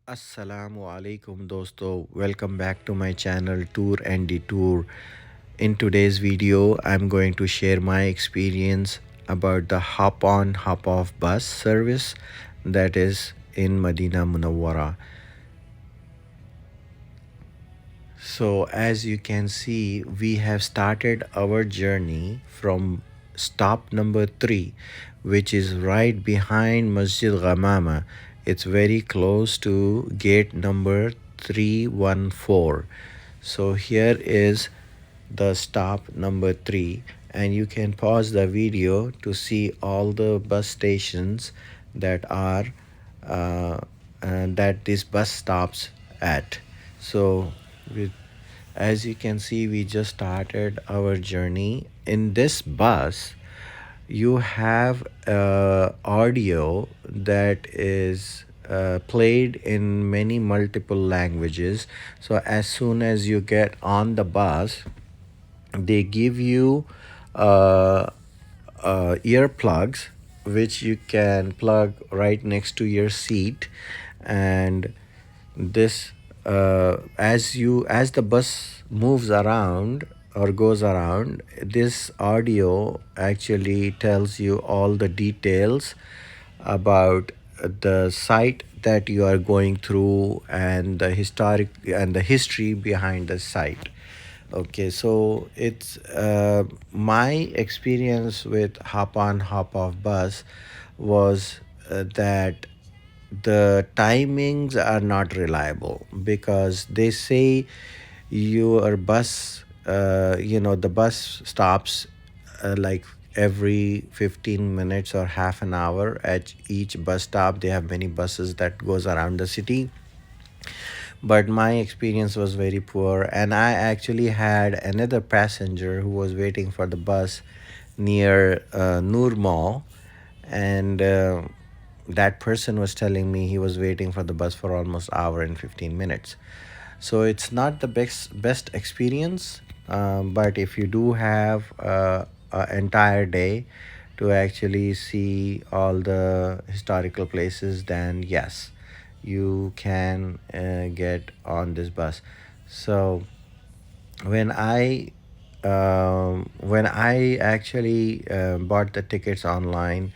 Assalamu alaikum dosto. Welcome back to my channel Tour and Detour. In today's video, I'm going to share my experience about the hop on hop off bus service that is in Medina Munawwara. So as you can see, we have started our journey from stop number 3, which is right behind Masjid Ghamama. It's very close to gate number 314. So here is the stop number 3, and you can pause the video to see all the bus stations that are uh, that this bus stops at. So with as you can see, we just started our journey. In this bus, you have audio that is played in many multiple languages. So as soon as you get on the bus, they give you uh, earplugs which you can plug right next to your seat, and this as the bus moves around or goes around, this audio actually tells you all the details about the site that you are going through and the history behind the site. Okay, so it's my experience with hop on hop off bus was that the timings are not reliable because they say your bus the bus stops like every 15 minutes or half an hour at each bus stop. They have many buses that goes around the city, but my experience was very poor, and I actually had another passenger who was waiting for the bus near Noor Mall, and that person was telling me he was waiting for the bus for almost hour and 15 minutes. So it's not the best experience, but if you do have an entire day to actually see all the historical places, then yes, you can get on this bus. So when I actually bought the tickets online,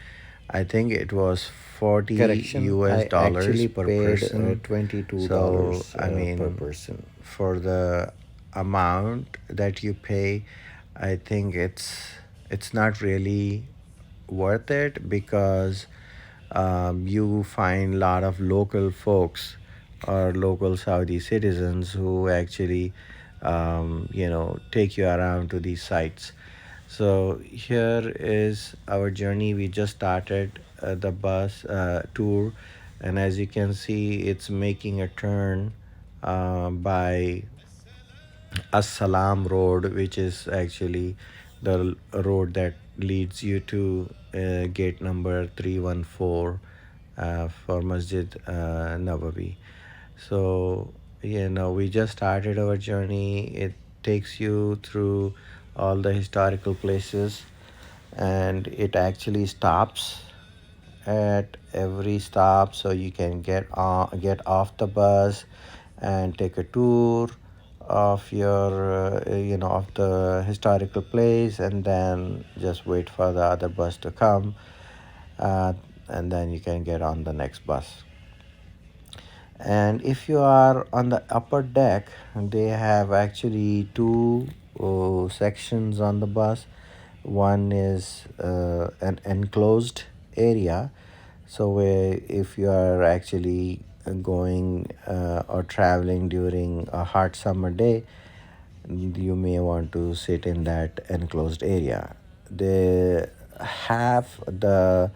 I think it was 40 Correction, US I dollars actually per paid person. So $22 I per mean, person. for the amount that you pay, I think it's not really worth it because you find a lot of local folks or local Saudi citizens who actually take you around to these sites. So here is our journey. We just started the bus tour, and as you can see, it's making a turn by Assalam Road, which is actually the road that leads you to gate number 314 for Masjid Nabawi. So, we just started our journey. It takes you through all the historical places, and it actually stops at every stop, so you can get off the bus and take a tour of your of the historical place, and then just wait for the other bus to come, uh, and then you can get on the next bus. And if you are on the upper deck, they have actually two sections on the bus. One is an enclosed area. So if you are actually going or traveling during a hot summer day, you may want to sit in that enclosed area. The half of the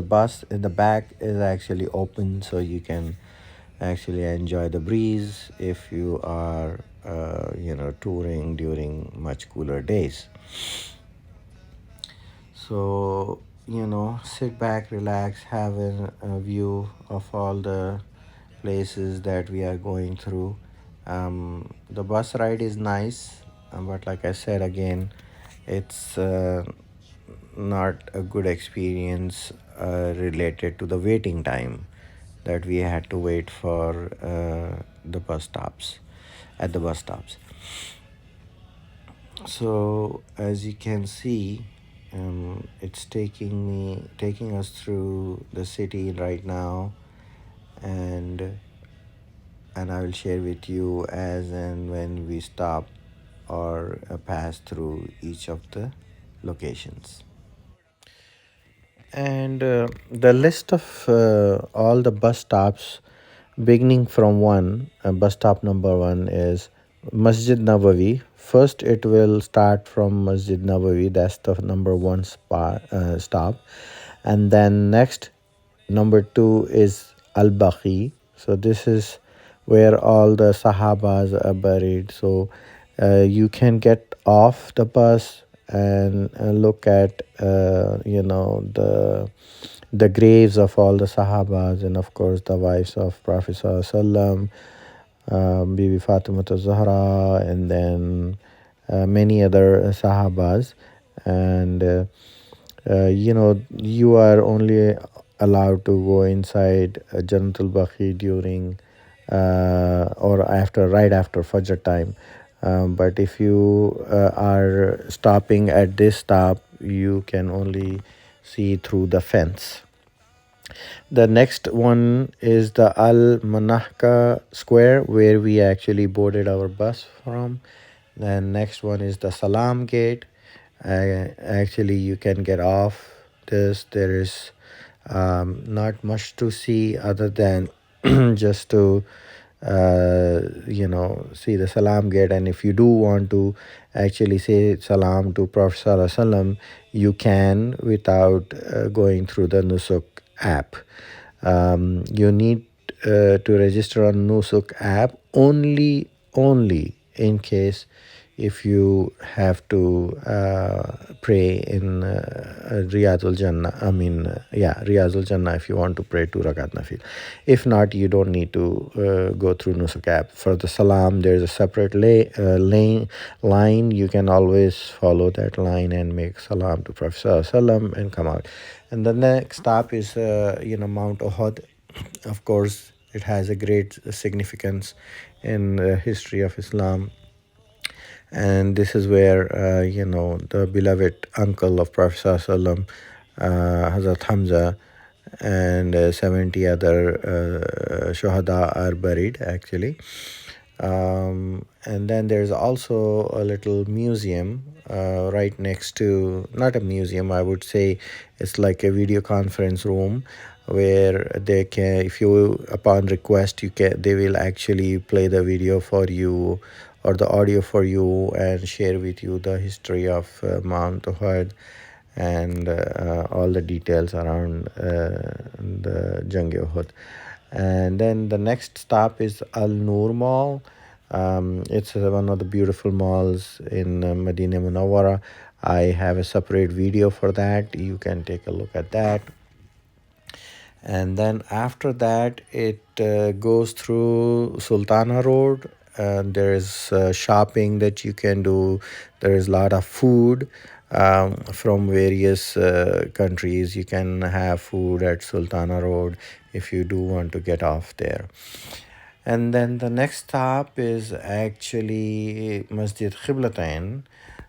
bus in the back is actually open, so you can actually enjoy the breeze if you are touring during much cooler days. So sit back, relax, have a view of all the places that we are going through. The bus ride is nice, but like I said again, it's not a good experience related to the waiting time. that we had to wait for the bus stops, at the bus stops. So as you can see, it's taking us through the city right now, and I will share with you as and when we stop or pass through each of the locations. And the list of all the bus stops, beginning from bus stop number one is Masjid Nabawi. First, it will start from Masjid Nabawi. That's the number one stop. And then next, number two is Al Baqi. So this is where all the Sahabas are buried. So you can get off the bus and look at the graves of all the Sahabas, and of course the wives of Prophet Sallallahu, Bibi Fatima Zahra, and then many other Sahabas. And you are only allowed to go inside Jannatul Baqi during or after, right after Fajr time. But if you are stopping at this stop, you can only see through the fence. The next one is the Al Manahka Square, where we actually boarded our bus from. Then next one is the Salam Gate. Actually, you can get off this. There is not much to see other than just to see the Salam Gate. And if you do want to actually say Salam to Prophet Sallallahu Alaihi Wasallam, you can without going through the Nusuk app. You need to register on Nusuk app only in case if you have to pray in Riyadul Jannah. I mean, Riyadul Jannah, if you want to pray 2 rakat nafil. If not, you don't need to go through Nusuk app. For the Salam, there's a separate line. You can always follow that line and make Salam to Prophet Sallallahu Alaihi Wasallam and come out. And the next stop is, Mount Uhud. Of course, it has a great significance in the history of Islam. And this is where, the beloved uncle of Prophet Sallallahu, Hazrat Hamza, and 70 other Shohada are buried actually. And then there's also a little museum right next to, not a museum, I would say it's like a video conference room where they can, if you, upon request, they will actually play the video for you or the audio for you and share with you the history of Mount Uhud and all the details around the Jang Uhud. And then the next stop is Al Noor Mall. It's one of the beautiful malls in Medina Munawwara. I have a separate video for that. You can take a look at that. And then after that, it goes through Sultana Road. And there is shopping that you can do. There is a lot of food from various countries. You can have food at Sultana Road if you do want to get off there. And then the next stop is actually Masjid Qiblatain.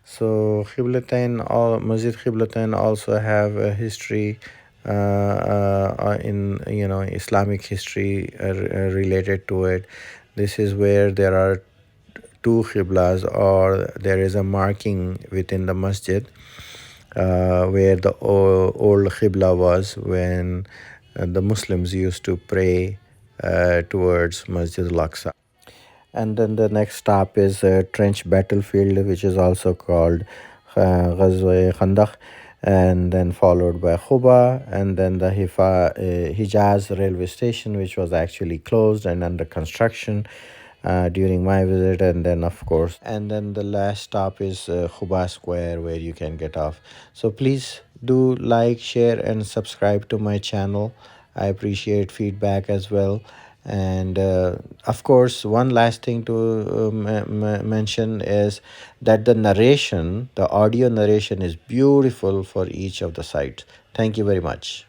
So Masjid Qiblatain also have a history in Islamic history related to it. This is where there are two qiblas, or there is a marking within the masjid where the old qibla was when the Muslims used to pray towards Masjid al-Aqsa. And then the next stop is a trench battlefield, which is also called Ghazwa Khandaq, and then followed by Khuba, and then the Hijaz railway station, which was actually closed and under construction during my visit. And then, of course, and then the last stop is Khuba Square, where you can get off. So please do like, share, and subscribe to my channel. I appreciate feedback as well. And of course, one last thing to mention is that the audio narration is beautiful for each of the sites. Thank you very much.